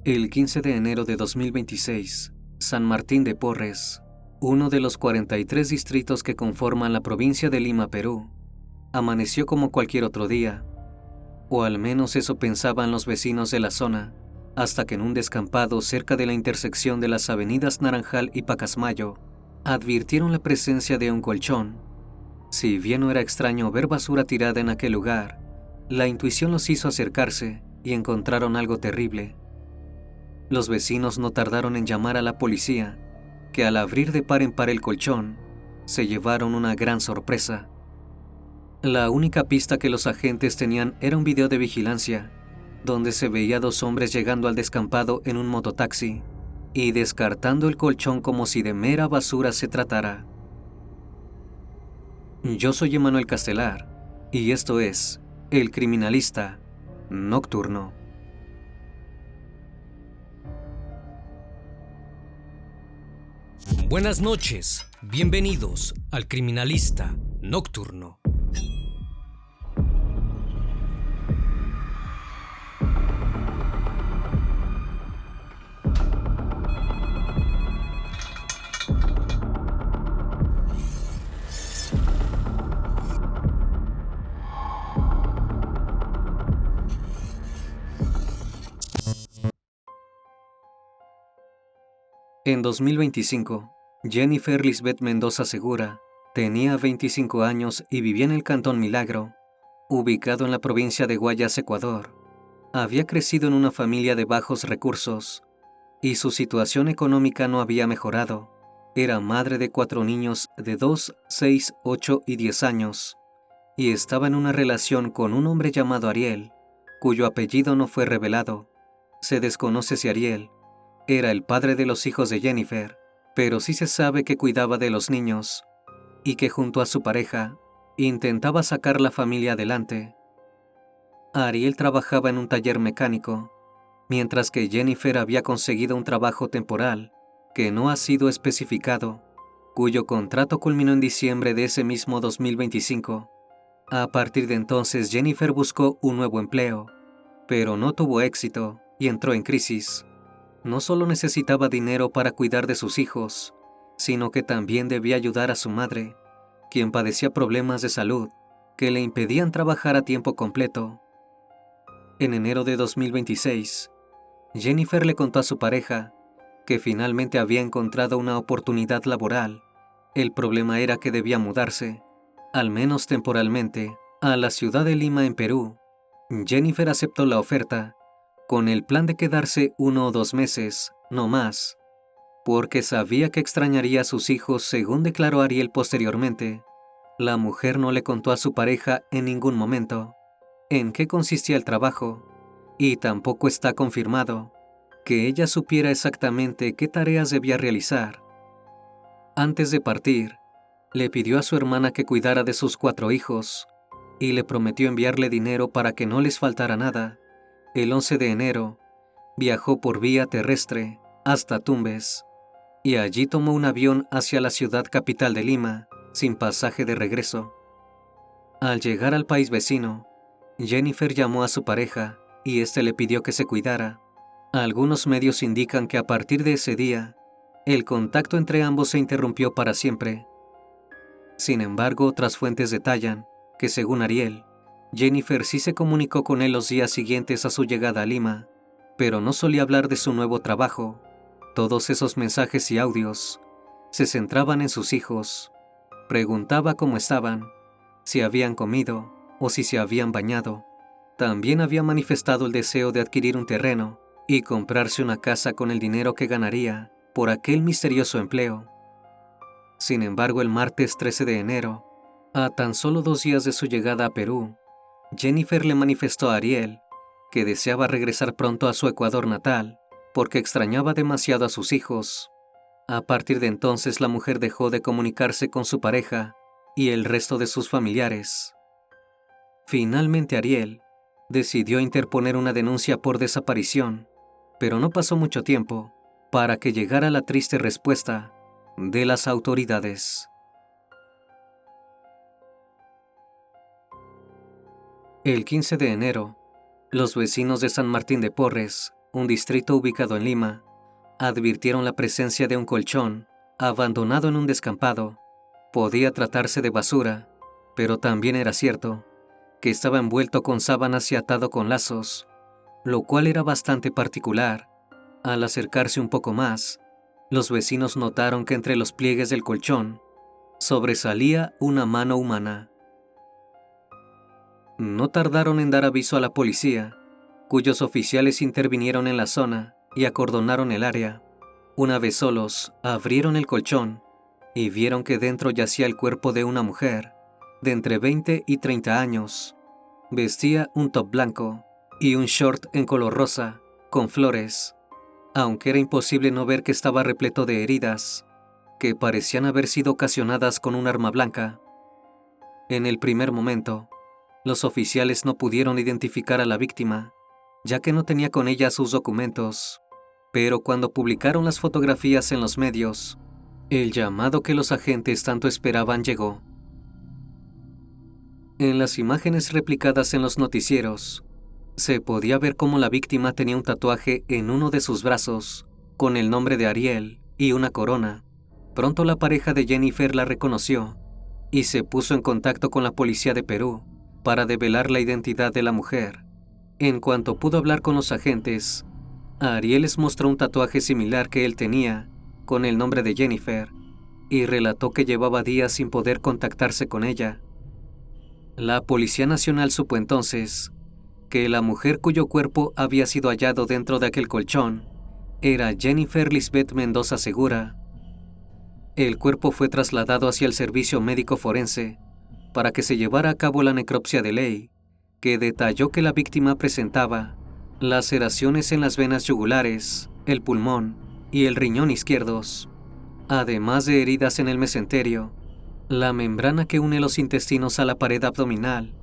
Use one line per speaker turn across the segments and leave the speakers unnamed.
El 15 de enero de 2026, San Martín de Porres, uno de los 43 distritos que conforman la provincia de Lima, Perú, amaneció como cualquier otro día, o al menos eso pensaban los vecinos de la zona, hasta que en un descampado cerca de la intersección de las avenidas Naranjal y Pacasmayo, advirtieron la presencia de un colchón. Si bien no era extraño ver basura tirada en aquel lugar, la intuición los hizo acercarse y encontraron algo terrible. Los vecinos no tardaron en llamar a la policía, que al abrir de par en par el colchón, se llevaron una gran sorpresa. La única pista que los agentes tenían era un video de vigilancia, donde se veía a dos hombres llegando al descampado en un mototaxi y descartando el colchón como si de mera basura se tratara. Yo soy Emanuel Castelar, y esto es El Criminalista Nocturno.
Buenas noches, bienvenidos al Criminalista Nocturno.
En 2025, Jennifer Lisbeth Mendoza Segura tenía 25 años y vivía en el Cantón Milagro, ubicado en la provincia de Guayas, Ecuador. Había crecido en una familia de bajos recursos y su situación económica no había mejorado. Era madre de 4 niños de 2, 6, 8 y 10 años y estaba en una relación con un hombre llamado Ariel, cuyo apellido no fue revelado. Se desconoce si Ariel era el padre de los hijos de Jennifer, pero sí se sabe que cuidaba de los niños y que junto a su pareja intentaba sacar la familia adelante. Ariel trabajaba en un taller mecánico, mientras que Jennifer había conseguido un trabajo temporal que no ha sido especificado, cuyo contrato culminó en diciembre de ese mismo 2025. A partir de entonces Jennifer buscó un nuevo empleo, pero no tuvo éxito y entró en crisis. No solo necesitaba dinero para cuidar de sus hijos, sino que también debía ayudar a su madre, quien padecía problemas de salud que le impedían trabajar a tiempo completo. En enero de 2026, Jennifer le contó a su pareja que finalmente había encontrado una oportunidad laboral. El problema era que debía mudarse, al menos temporalmente, a la ciudad de Lima en Perú. Jennifer aceptó la oferta, con el plan de quedarse 1 o 2 meses, no más, porque sabía que extrañaría a sus hijos, según declaró Ariel posteriormente. La mujer no le contó a su pareja en ningún momento en qué consistía el trabajo, y tampoco está confirmado que ella supiera exactamente qué tareas debía realizar. Antes de partir, le pidió a su hermana que cuidara de sus 4 hijos y le prometió enviarle dinero para que no les faltara nada. El 11 de enero, viajó por vía terrestre hasta Tumbes y allí tomó un avión hacia la ciudad capital de Lima, sin pasaje de regreso. Al llegar al país vecino, Jennifer llamó a su pareja y éste le pidió que se cuidara. Algunos medios indican que a partir de ese día, el contacto entre ambos se interrumpió para siempre. Sin embargo, otras fuentes detallan que, según Ariel, Jennifer sí se comunicó con él los días siguientes a su llegada a Lima, pero no solía hablar de su nuevo trabajo. Todos esos mensajes y audios se centraban en sus hijos. Preguntaba cómo estaban, si habían comido o si se habían bañado. También había manifestado el deseo de adquirir un terreno y comprarse una casa con el dinero que ganaría por aquel misterioso empleo. Sin embargo, el martes 13 de enero, a tan solo 2 días de su llegada a Perú, Jennifer le manifestó a Ariel que deseaba regresar pronto a su Ecuador natal porque extrañaba demasiado a sus hijos. A partir de entonces, la mujer dejó de comunicarse con su pareja y el resto de sus familiares. Finalmente, Ariel decidió interponer una denuncia por desaparición, pero no pasó mucho tiempo para que llegara la triste respuesta de las autoridades. El 15 de enero, los vecinos de San Martín de Porres un distrito ubicado en Lima, advirtieron la presencia de un colchón abandonado en un descampado. Podía tratarse de basura, pero también era cierto que estaba envuelto con sábanas y atado con lazos, lo cual era bastante particular. Al acercarse un poco más, los vecinos notaron que entre los pliegues del colchón sobresalía una mano humana. No tardaron en dar aviso a la policía, cuyos oficiales intervinieron en la zona y acordonaron el área. Una vez solos, abrieron el colchón y vieron que dentro yacía el cuerpo de una mujer de entre 20 y 30 años. Vestía un top blanco y un short en color rosa, con flores, aunque era imposible no ver que estaba repleto de heridas, que parecían haber sido ocasionadas con un arma blanca. En el primer momento, los oficiales no pudieron identificar a la víctima, ya que no tenía con ella sus documentos, pero cuando publicaron las fotografías en los medios, el llamado que los agentes tanto esperaban llegó. En las imágenes replicadas en los noticieros, se podía ver cómo la víctima tenía un tatuaje en uno de sus brazos, con el nombre de Ariel y una corona. Pronto la pareja de Jennifer la reconoció y se puso en contacto con la policía de Perú para develar la identidad de la mujer. En cuanto pudo hablar con los agentes, Ariel les mostró un tatuaje similar que él tenía, con el nombre de Jennifer, y relató que llevaba días sin poder contactarse con ella. La Policía Nacional supo entonces que la mujer cuyo cuerpo había sido hallado dentro de aquel colchón era Jennifer Lisbeth Mendoza Segura. El cuerpo fue trasladado hacia el servicio médico forense para que se llevara a cabo la necropsia de ley, que detalló que la víctima presentaba laceraciones en las venas yugulares, el pulmón y el riñón izquierdos, además de heridas en el mesenterio, la membrana que une los intestinos a la pared abdominal.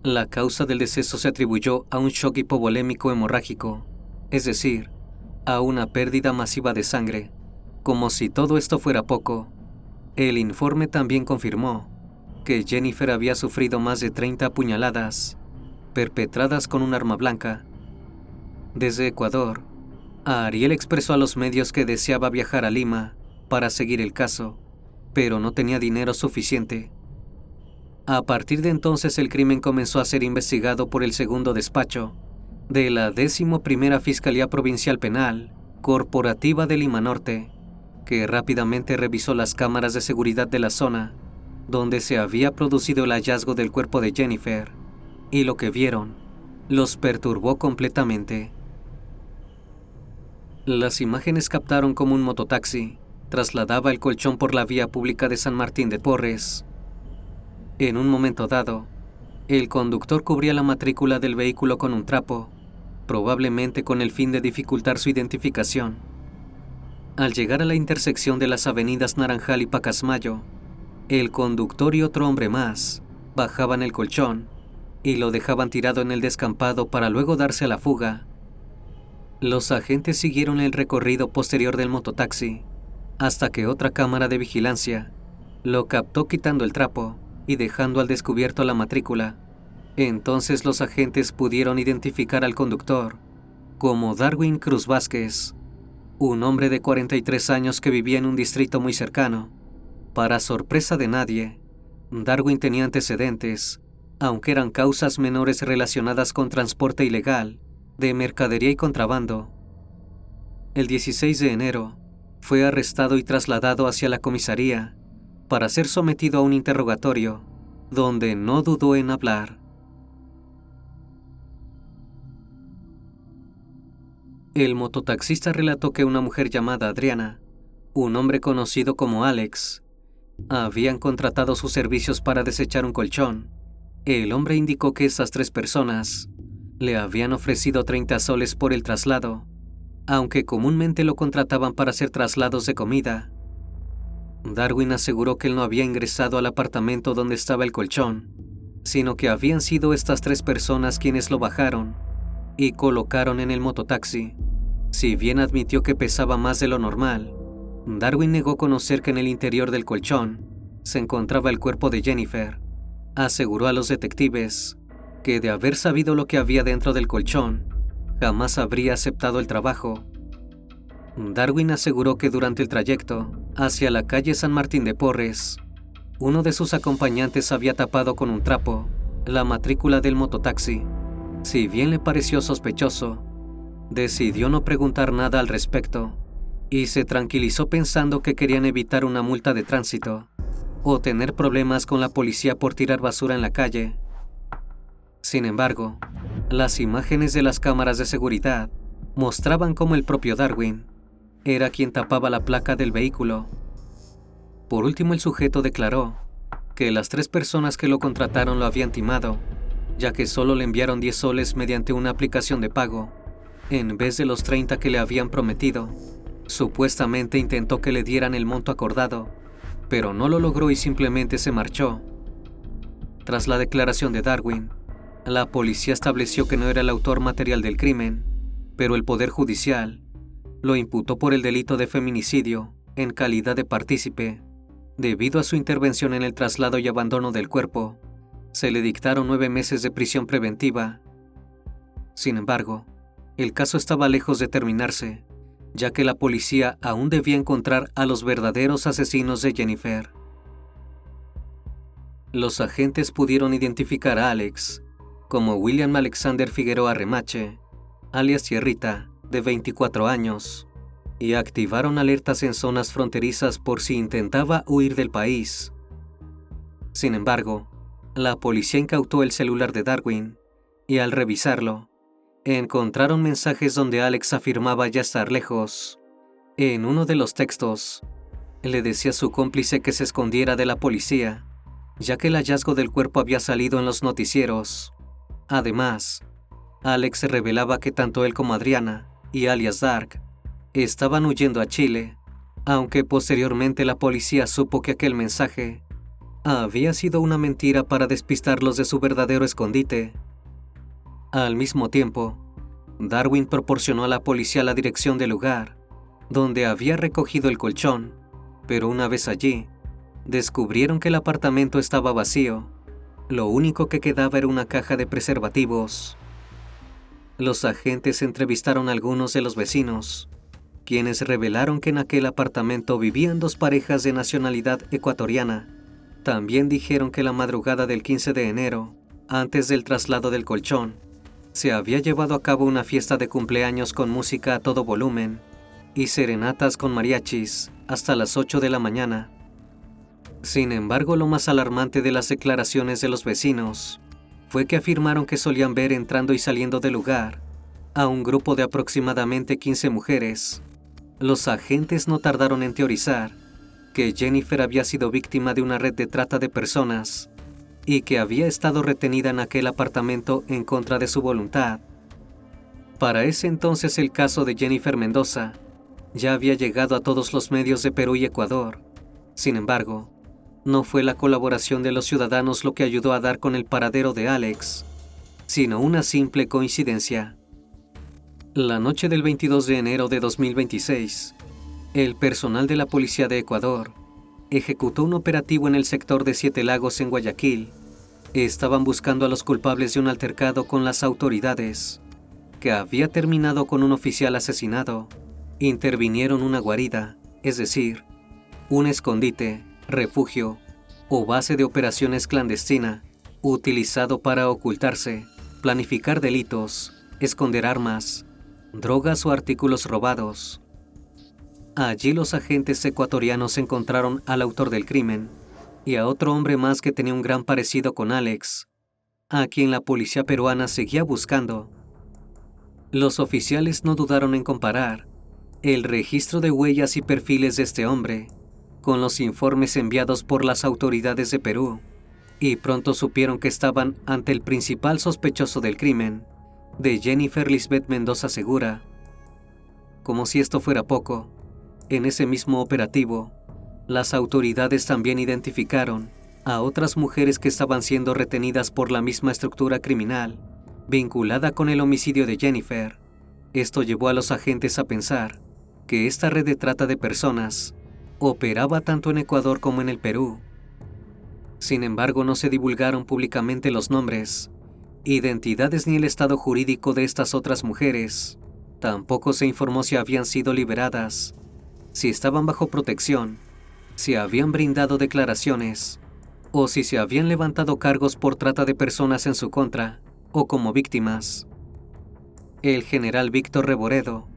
La causa del deceso se atribuyó a un shock hipovolémico hemorrágico, es decir, a una pérdida masiva de sangre. Como si todo esto fuera poco, el informe también confirmó que Jennifer había sufrido más de 30 apuñaladas, perpetradas con un arma blanca. Desde Ecuador, Ariel expresó a los medios que deseaba viajar a Lima para seguir el caso, pero no tenía dinero suficiente. A partir de entonces el crimen comenzó a ser investigado por el segundo despacho de la 11ª Fiscalía Provincial Penal Corporativa de Lima Norte, que rápidamente revisó las cámaras de seguridad de la zona donde se había producido el hallazgo del cuerpo de Jennifer, y lo que vieron los perturbó completamente. Las imágenes captaron cómo un mototaxi trasladaba el colchón por la vía pública de San Martín de Porres. En un momento dado, el conductor cubría la matrícula del vehículo con un trapo, probablemente con el fin de dificultar su identificación. Al llegar a la intersección de las avenidas Naranjal y Pacasmayo, el conductor y otro hombre más bajaban el colchón y lo dejaban tirado en el descampado para luego darse a la fuga. Los agentes siguieron el recorrido posterior del mototaxi hasta que otra cámara de vigilancia lo captó quitando el trapo y dejando al descubierto la matrícula. Entonces los agentes pudieron identificar al conductor como Darwin Cruz Vázquez, un hombre de 43 años que vivía en un distrito muy cercano. Para sorpresa de nadie, Darwin tenía antecedentes, aunque eran causas menores relacionadas con transporte ilegal de mercadería y contrabando. El 16 de enero, fue arrestado y trasladado hacia la comisaría para ser sometido a un interrogatorio, donde no dudó en hablar. El mototaxista relató que una mujer llamada Adriana, un hombre conocido como Alex, habían contratado sus servicios para desechar un colchón. El hombre indicó que esas 3 personas le habían ofrecido 30 soles por el traslado, aunque comúnmente lo contrataban para hacer traslados de comida. Darwin aseguró que él no había ingresado al apartamento donde estaba el colchón, sino que habían sido estas 3 personas quienes lo bajaron y colocaron en el mototaxi. Si bien admitió que pesaba más de lo normal, Darwin negó conocer que en el interior del colchón se encontraba el cuerpo de Jennifer. Aseguró a los detectives que de haber sabido lo que había dentro del colchón, jamás habría aceptado el trabajo. Darwin aseguró que durante el trayecto hacia la calle San Martín de Porres, uno de sus acompañantes había tapado con un trapo la matrícula del mototaxi. Si bien le pareció sospechoso, decidió no preguntar nada al respecto y se tranquilizó pensando que querían evitar una multa de tránsito o tener problemas con la policía por tirar basura en la calle. Sin embargo, las imágenes de las cámaras de seguridad mostraban cómo el propio Darwin era quien tapaba la placa del vehículo. Por último, el sujeto declaró que las 3 personas que lo contrataron lo habían timado, ya que solo le enviaron 10 soles mediante una aplicación de pago, en vez de los 30 que le habían prometido. Supuestamente intentó que le dieran el monto acordado, pero no lo logró y simplemente se marchó. Tras la declaración de Darwin, la policía estableció que no era el autor material del crimen, pero el Poder Judicial lo imputó por el delito de feminicidio en calidad de partícipe. Debido a su intervención en el traslado y abandono del cuerpo, se le dictaron 9 meses de prisión preventiva. Sin embargo, el caso estaba lejos de terminarse, ya que la policía aún debía encontrar a los verdaderos asesinos de Jennifer. Los agentes pudieron identificar a Alex como William Alexander Figueroa Remache, alias Tierrita, de 24 años, y activaron alertas en zonas fronterizas por si intentaba huir del país. Sin embargo, la policía incautó el celular de Darwin y al revisarlo, encontraron mensajes donde Alex afirmaba ya estar lejos. En uno de los textos, le decía a su cómplice que se escondiera de la policía, ya que el hallazgo del cuerpo había salido en los noticieros. Además, Alex revelaba que tanto él como Adriana, y alias Dark, estaban huyendo a Chile, aunque posteriormente la policía supo que aquel mensaje había sido una mentira para despistarlos de su verdadero escondite. Al mismo tiempo, Darwin proporcionó a la policía la dirección del lugar donde había recogido el colchón, pero una vez allí, descubrieron que el apartamento estaba vacío. Lo único que quedaba era una caja de preservativos. Los agentes entrevistaron a algunos de los vecinos, quienes revelaron que en aquel apartamento vivían 2 parejas de nacionalidad ecuatoriana. También dijeron que la madrugada del 15 de enero, antes del traslado del colchón, se había llevado a cabo una fiesta de cumpleaños con música a todo volumen y serenatas con mariachis hasta las 8 de la mañana. Sin embargo, lo más alarmante de las declaraciones de los vecinos fue que afirmaron que solían ver entrando y saliendo del lugar a un grupo de aproximadamente 15 mujeres. Los agentes no tardaron en teorizar que Jennifer había sido víctima de una red de trata de personas y que había estado retenida en aquel apartamento en contra de su voluntad. Para ese entonces el caso de Jennifer Mendoza ya había llegado a todos los medios de Perú y Ecuador. Sin embargo, no fue la colaboración de los ciudadanos lo que ayudó a dar con el paradero de Alex, sino una simple coincidencia. La noche del 22 de enero de 2026, el personal de la Policía de Ecuador ejecutó un operativo en el sector de Siete Lagos en Guayaquil. Estaban buscando a los culpables de un altercado con las autoridades, que había terminado con un oficial asesinado. Intervinieron una guarida, es decir, un escondite, refugio o base de operaciones clandestina, utilizado para ocultarse, planificar delitos, esconder armas, drogas o artículos robados. Allí los agentes ecuatorianos encontraron al autor del crimen y a otro hombre más que tenía un gran parecido con Alex, a quien la policía peruana seguía buscando. Los oficiales no dudaron en comparar el registro de huellas y perfiles de este hombre con los informes enviados por las autoridades de Perú, y pronto supieron que estaban ante el principal sospechoso del crimen de Jennifer Lisbeth Mendoza Segura. Como si esto fuera poco, en ese mismo operativo, las autoridades también identificaron a otras mujeres que estaban siendo retenidas por la misma estructura criminal, vinculada con el homicidio de Jennifer. Esto llevó a los agentes a pensar que esta red de trata de personas operaba tanto en Ecuador como en el Perú. Sin embargo, no se divulgaron públicamente los nombres, identidades ni el estado jurídico de estas otras mujeres. Tampoco se informó si habían sido liberadas, si estaban bajo protección, si habían brindado declaraciones, o si se habían levantado cargos por trata de personas en su contra, o como víctimas. El general Víctor Reboredo,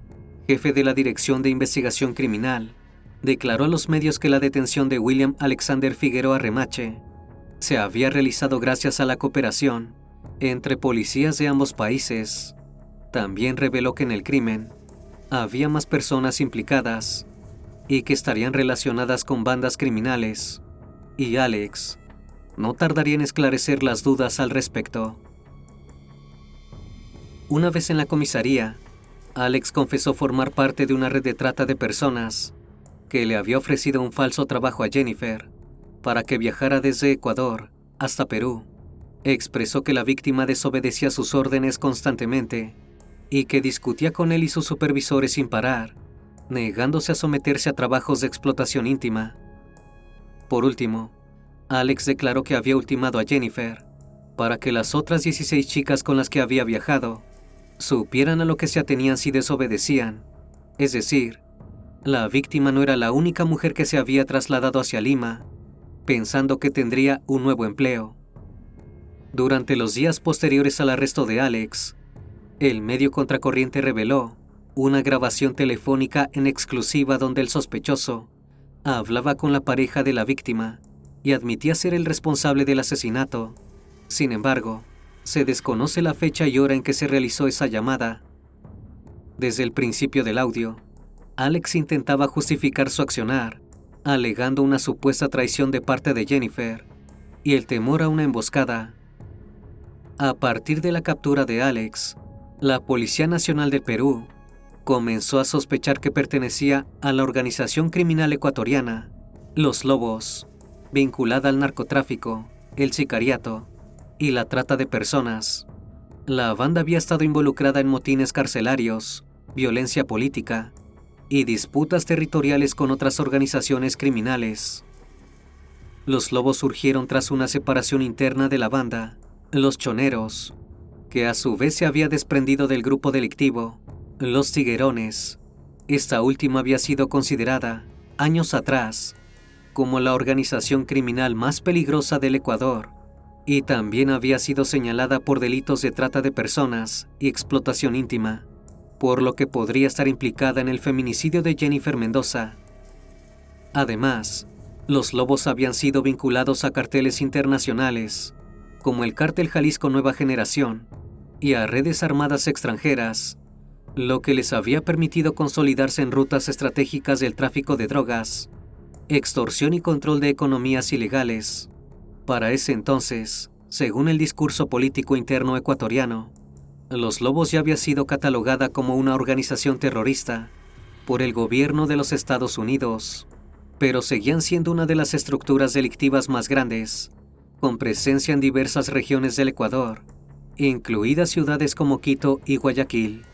jefe de la Dirección de Investigación Criminal, declaró a los medios que la detención de William Alexander Figueroa Remache se había realizado gracias a la cooperación entre policías de ambos países. También reveló que en el crimen había más personas implicadas y que estarían relacionadas con bandas criminales, y Alex no tardaría en esclarecer las dudas al respecto. Una vez en la comisaría, Alex confesó formar parte de una red de trata de personas que le había ofrecido un falso trabajo a Jennifer para que viajara desde Ecuador hasta Perú. Expresó que la víctima desobedecía sus órdenes constantemente y que discutía con él y sus supervisores sin parar, negándose a someterse a trabajos de explotación íntima. Por último, Alex declaró que había ultimado a Jennifer para que las otras 16 chicas con las que había viajado supieran a lo que se atenían si desobedecían. Es decir, la víctima no era la única mujer que se había trasladado hacia Lima, pensando que tendría un nuevo empleo. Durante los días posteriores al arresto de Alex, el medio Contracorriente reveló una grabación telefónica en exclusiva donde el sospechoso hablaba con la pareja de la víctima y admitía ser el responsable del asesinato. Sin embargo, se desconoce la fecha y hora en que se realizó esa llamada. Desde el principio del audio, Alex intentaba justificar su accionar, alegando una supuesta traición de parte de Jennifer y el temor a una emboscada. A partir de la captura de Alex, la Policía Nacional del Perú comenzó a sospechar que pertenecía a la organización criminal ecuatoriana Los Lobos, vinculada al narcotráfico, el sicariato y la trata de personas. La banda había estado involucrada en motines carcelarios, violencia política y disputas territoriales con otras organizaciones criminales. Los Lobos surgieron tras una separación interna de la banda, Los Choneros, que a su vez se había desprendido del grupo delictivo, Los Tiguerones. Esta última había sido considerada, años atrás, como la organización criminal más peligrosa del Ecuador, y también había sido señalada por delitos de trata de personas y explotación íntima, por lo que podría estar implicada en el feminicidio de Jennifer Mendoza. Además, los Lobos habían sido vinculados a carteles internacionales, como el Cártel Jalisco Nueva Generación, y a redes armadas extranjeras, lo que les había permitido consolidarse en rutas estratégicas del tráfico de drogas, extorsión y control de economías ilegales. Para ese entonces, según el discurso político interno ecuatoriano, Los Lobos ya había sido catalogada como una organización terrorista por el gobierno de los Estados Unidos, pero seguían siendo una de las estructuras delictivas más grandes, con presencia en diversas regiones del Ecuador, incluidas ciudades como Quito y Guayaquil.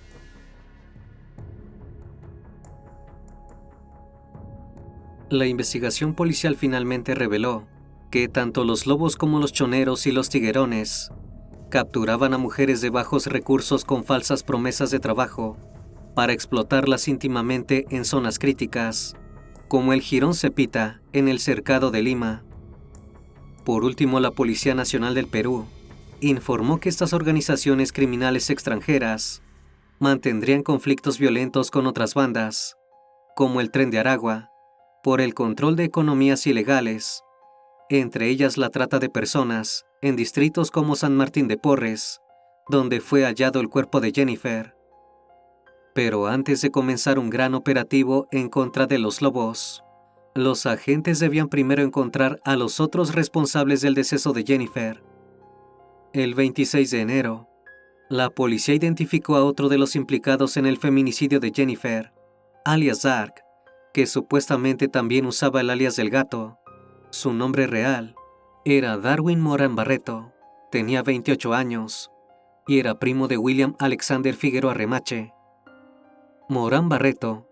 La investigación policial finalmente reveló que tanto los Lobos como los Choneros y los Tiguerones capturaban a mujeres de bajos recursos con falsas promesas de trabajo para explotarlas íntimamente en zonas críticas, como el Jirón Cepita en el Cercado de Lima. Por último, la Policía Nacional del Perú informó que estas organizaciones criminales extranjeras mantendrían conflictos violentos con otras bandas, como el Tren de Aragua, por el control de economías ilegales, entre ellas la trata de personas en distritos como San Martín de Porres, donde fue hallado el cuerpo de Jennifer. Pero antes de comenzar un gran operativo en contra de los Lobos, los agentes debían primero encontrar a los otros responsables del deceso de Jennifer. El 26 de enero, la policía identificó a otro de los implicados en el feminicidio de Jennifer, alias Dark, que supuestamente también usaba el alias del Gato. Su nombre real era Darwin Morán Barreto, tenía 28 años y era primo de William Alexander Figueroa Remache. Morán Barreto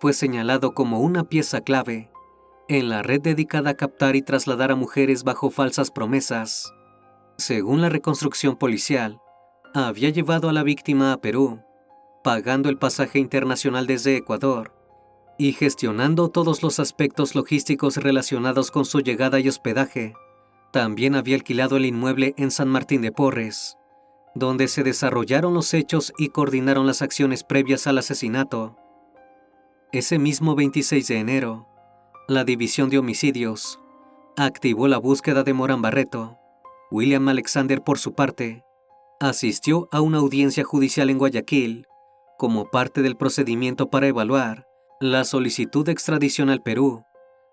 fue señalado como una pieza clave en la red dedicada a captar y trasladar a mujeres bajo falsas promesas. Según la reconstrucción policial, había llevado a la víctima a Perú, pagando el pasaje internacional desde Ecuador y gestionando todos los aspectos logísticos relacionados con su llegada y hospedaje. También había alquilado el inmueble en San Martín de Porres, donde se desarrollaron los hechos y coordinaron las acciones previas al asesinato. Ese mismo 26 de enero, la División de Homicidios activó la búsqueda de Morán Barreto. William Alexander, por su parte, asistió a una audiencia judicial en Guayaquil como parte del procedimiento para evaluar la solicitud de extradición al Perú,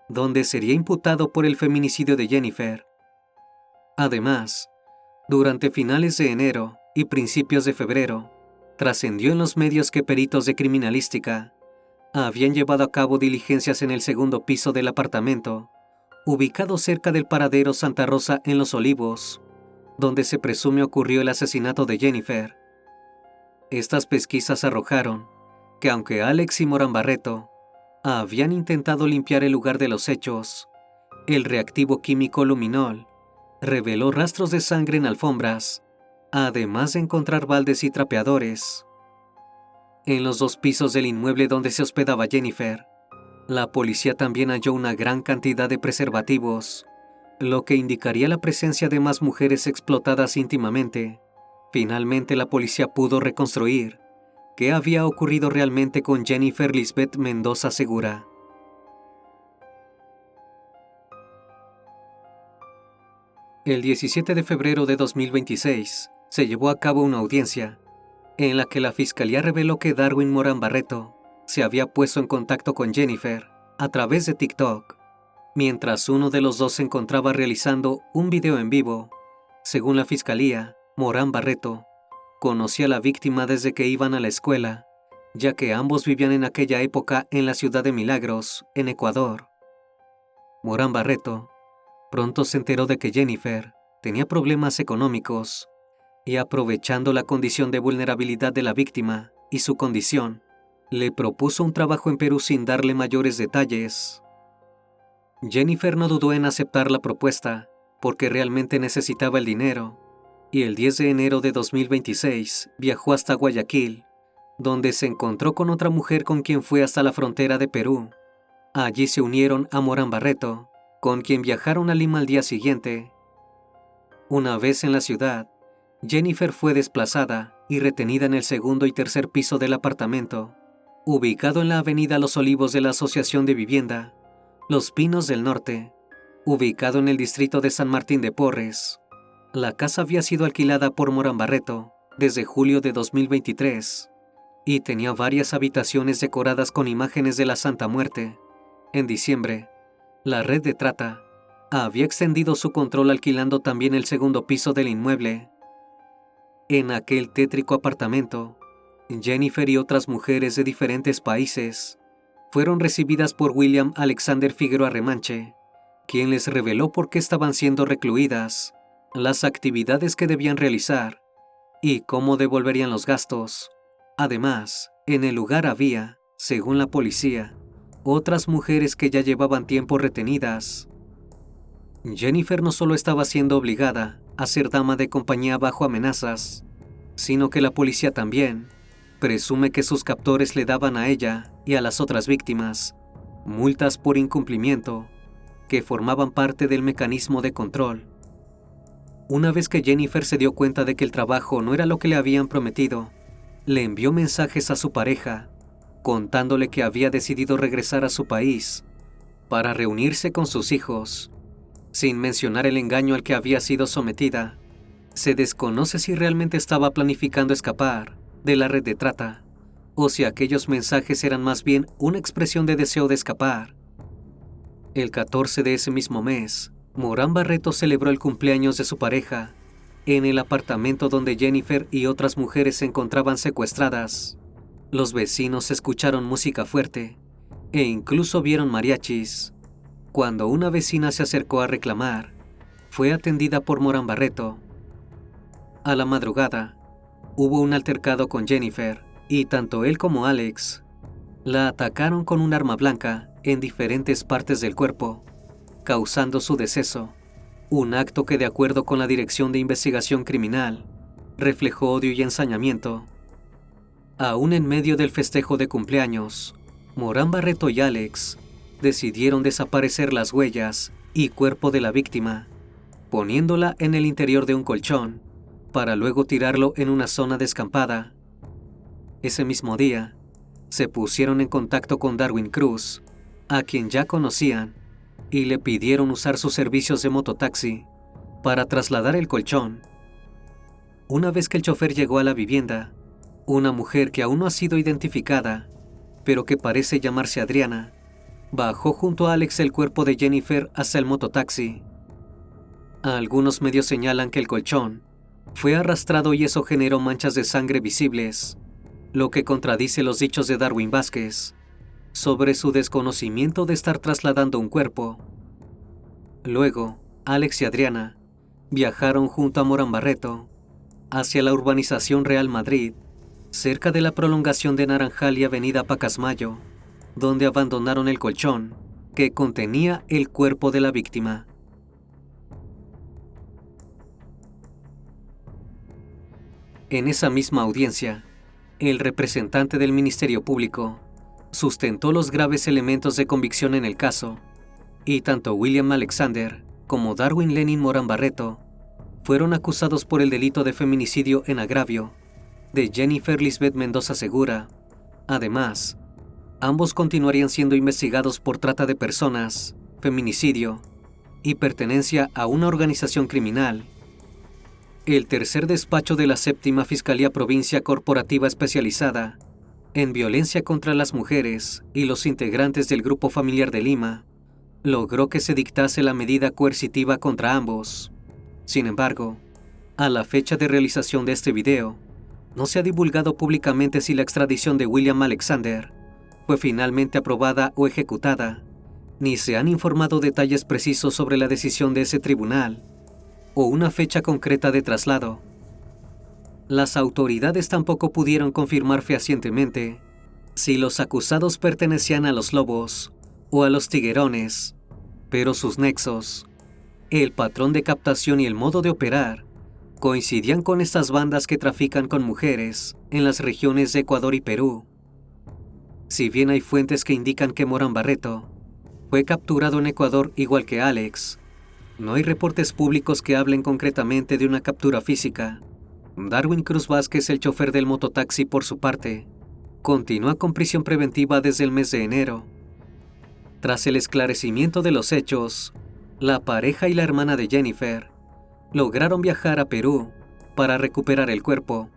donde sería imputado por el feminicidio de Jennifer. Además, durante finales de enero y principios de febrero, trascendió en los medios que peritos de criminalística habían llevado a cabo diligencias en el segundo piso del apartamento, ubicado cerca del paradero Santa Rosa en Los Olivos, donde se presume ocurrió el asesinato de Jennifer. Estas pesquisas arrojaron que aunque Alex y Morán Barreto habían intentado limpiar el lugar de los hechos, el reactivo químico luminol reveló rastros de sangre en alfombras, además de encontrar baldes y trapeadores. En los 2 pisos del inmueble donde se hospedaba Jennifer, la policía también halló una gran cantidad de preservativos, lo que indicaría la presencia de más mujeres explotadas íntimamente. Finalmente la policía pudo reconstruir qué había ocurrido realmente con Jennifer Lisbeth Mendoza Segura. El 17 de febrero de 2026 se llevó a cabo una audiencia en la que la fiscalía reveló que Darwin Morán Barreto se había puesto en contacto con Jennifer a través de TikTok, mientras uno de los dos se encontraba realizando un video en vivo. Según la fiscalía, Morán Barreto conocía a la víctima desde que iban a la escuela, ya que ambos vivían en aquella época en la ciudad de Milagros, en Ecuador. Morán Barreto pronto se enteró de que Jennifer tenía problemas económicos y, aprovechando la condición de vulnerabilidad de la víctima y su condición, le propuso un trabajo en Perú sin darle mayores detalles. Jennifer no dudó en aceptar la propuesta porque realmente necesitaba el dinero, y el 10 de enero de 2026 viajó hasta Guayaquil, donde se encontró con otra mujer con quien fue hasta la frontera de Perú. Allí se unieron a Morán Barreto, con quien viajaron a Lima al día siguiente. Una vez en la ciudad, Jennifer fue desplazada y retenida en el segundo y tercer piso del apartamento, ubicado en la avenida Los Olivos de la Asociación de Vivienda Los Pinos del Norte, ubicado en el distrito de San Martín de Porres. La casa había sido alquilada por Morán Barreto desde julio de 2023 y tenía varias habitaciones decoradas con imágenes de la Santa Muerte. En diciembre, la red de trata había extendido su control alquilando también el segundo piso del inmueble. En aquel tétrico apartamento, Jennifer y otras mujeres de diferentes países fueron recibidas por William Alexander Figueroa Remanche, quien les reveló por qué estaban siendo recluidas, las actividades que debían realizar y cómo devolverían los gastos. Además, en el lugar había, según la policía, otras mujeres que ya llevaban tiempo retenidas. Jennifer no solo estaba siendo obligada a ser dama de compañía bajo amenazas, sino que la policía también presume que sus captores le daban a ella y a las otras víctimas multas por incumplimiento que formaban parte del mecanismo de control. Una vez que Jennifer se dio cuenta de que el trabajo no era lo que le habían prometido, le envió mensajes a su pareja contándole que había decidido regresar a su país para reunirse con sus hijos. Sin mencionar el engaño al que había sido sometida, se desconoce si realmente estaba planificando escapar de la red de trata o si aquellos mensajes eran más bien una expresión de deseo de escapar. El 14 de ese mismo mes, Morán Barreto celebró el cumpleaños de su pareja en el apartamento donde Jennifer y otras mujeres se encontraban secuestradas. Los vecinos escucharon música fuerte e incluso vieron mariachis. Cuando una vecina se acercó a reclamar, fue atendida por Morán Barreto. A la madrugada, hubo un altercado con Jennifer y tanto él como Alex la atacaron con un arma blanca en diferentes partes del cuerpo, causando su deceso, un acto que, de acuerdo con la Dirección de Investigación Criminal, reflejó odio y ensañamiento. Aún en medio del festejo de cumpleaños, Morán Barreto y Alex decidieron desaparecer las huellas y cuerpo de la víctima, poniéndola en el interior de un colchón, para luego tirarlo en una zona descampada. Ese mismo día, se pusieron en contacto con Darwin Cruz, a quien ya conocían, y le pidieron usar sus servicios de mototaxi para trasladar el colchón. Una vez que el chofer llegó a la vivienda, una mujer que aún no ha sido identificada, pero que parece llamarse Adriana, bajó junto a Alex el cuerpo de Jennifer hacia el mototaxi. Algunos medios señalan que el colchón fue arrastrado y eso generó manchas de sangre visibles, lo que contradice los dichos de Darwin Vázquez sobre su desconocimiento de estar trasladando un cuerpo. Luego, Alex y Adriana viajaron junto a Morán Barreto hacia la urbanización Real Madrid, cerca de la prolongación de Naranjal y Avenida Pacasmayo, donde abandonaron el colchón que contenía el cuerpo de la víctima. En esa misma audiencia, el representante del Ministerio Público sustentó los graves elementos de convicción en el caso, y tanto William Alexander como Darwin Lenin Morán Barreto fueron acusados por el delito de feminicidio en agravio de Jennifer Lisbeth Mendoza Segura. Además, ambos continuarían siendo investigados por trata de personas, feminicidio y pertenencia a una organización criminal. El tercer despacho de la Séptima Fiscalía Provincia Corporativa Especializada en Violencia contra las Mujeres y los integrantes del Grupo Familiar de Lima logró que se dictase la medida coercitiva contra ambos. Sin embargo, a la fecha de realización de este video, no se ha divulgado públicamente si la extradición de William Alexander fue finalmente aprobada o ejecutada, ni se han informado detalles precisos sobre la decisión de ese tribunal o una fecha concreta de traslado. Las autoridades tampoco pudieron confirmar fehacientemente si los acusados pertenecían a los Lobos o a los Tiguerones, pero sus nexos, el patrón de captación y el modo de operar coincidían con estas bandas que trafican con mujeres en las regiones de Ecuador y Perú. Si bien hay fuentes que indican que Morán Barreto fue capturado en Ecuador igual que Alex, no hay reportes públicos que hablen concretamente de una captura física. Darwin Cruz Vázquez, el chofer del mototaxi, por su parte, continúa con prisión preventiva desde el mes de enero. Tras el esclarecimiento de los hechos, la pareja y la hermana de Jennifer lograron viajar a Perú para recuperar el cuerpo,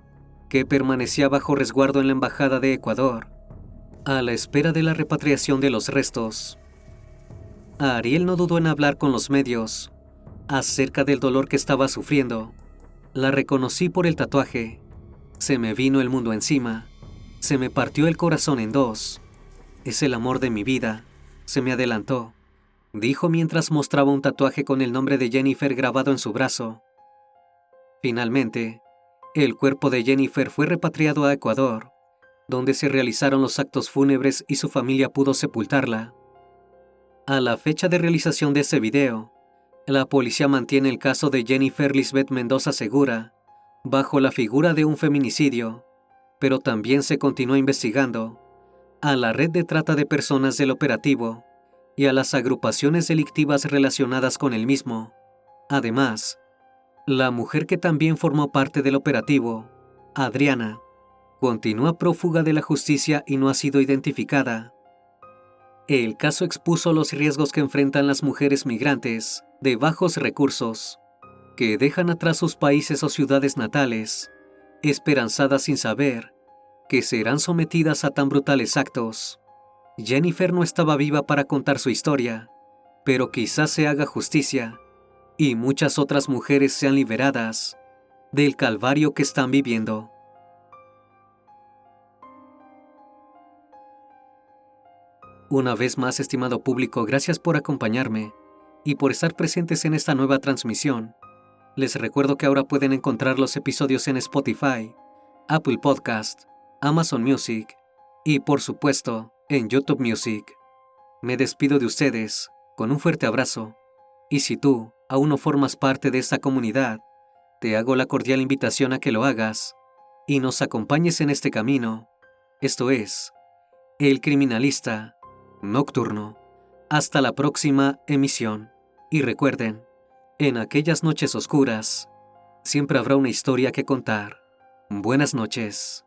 que permanecía bajo resguardo en la Embajada de Ecuador, a la espera de la repatriación de los restos. Ariel no dudó en hablar con los medios acerca del dolor que estaba sufriendo. La reconocí por el tatuaje. Se me vino el mundo encima. Se me partió el corazón en dos. Es el amor de mi vida. Se me adelantó, dijo mientras mostraba un tatuaje con el nombre de Jennifer grabado en su brazo. Finalmente, el cuerpo de Jennifer fue repatriado a Ecuador, donde se realizaron los actos fúnebres y su familia pudo sepultarla. A la fecha de realización de este video, la policía mantiene el caso de Jennifer Lisbeth Mendoza Segura bajo la figura de un feminicidio, pero también se continúa investigando a la red de trata de personas del operativo y a las agrupaciones delictivas relacionadas con el mismo. Además, la mujer que también formó parte del operativo, Adriana, continúa prófuga de la justicia y no ha sido identificada. El caso expuso los riesgos que enfrentan las mujeres migrantes de bajos recursos, que dejan atrás sus países o ciudades natales, esperanzadas sin saber que serán sometidas a tan brutales actos. Jennifer no estaba viva para contar su historia, pero quizás se haga justicia y muchas otras mujeres sean liberadas del calvario que están viviendo. Una vez más, estimado público, gracias por acompañarme y por estar presentes en esta nueva transmisión. Les recuerdo que ahora pueden encontrar los episodios en Spotify, Apple Podcast, Amazon Music y, por supuesto, en YouTube Music. Me despido de ustedes con un fuerte abrazo y si tú aún no formas parte de esta comunidad, te hago la cordial invitación a que lo hagas y nos acompañes en este camino. Esto es, El Criminalista Nocturno. Hasta la próxima emisión. Y recuerden, en aquellas noches oscuras, siempre habrá una historia que contar. Buenas noches.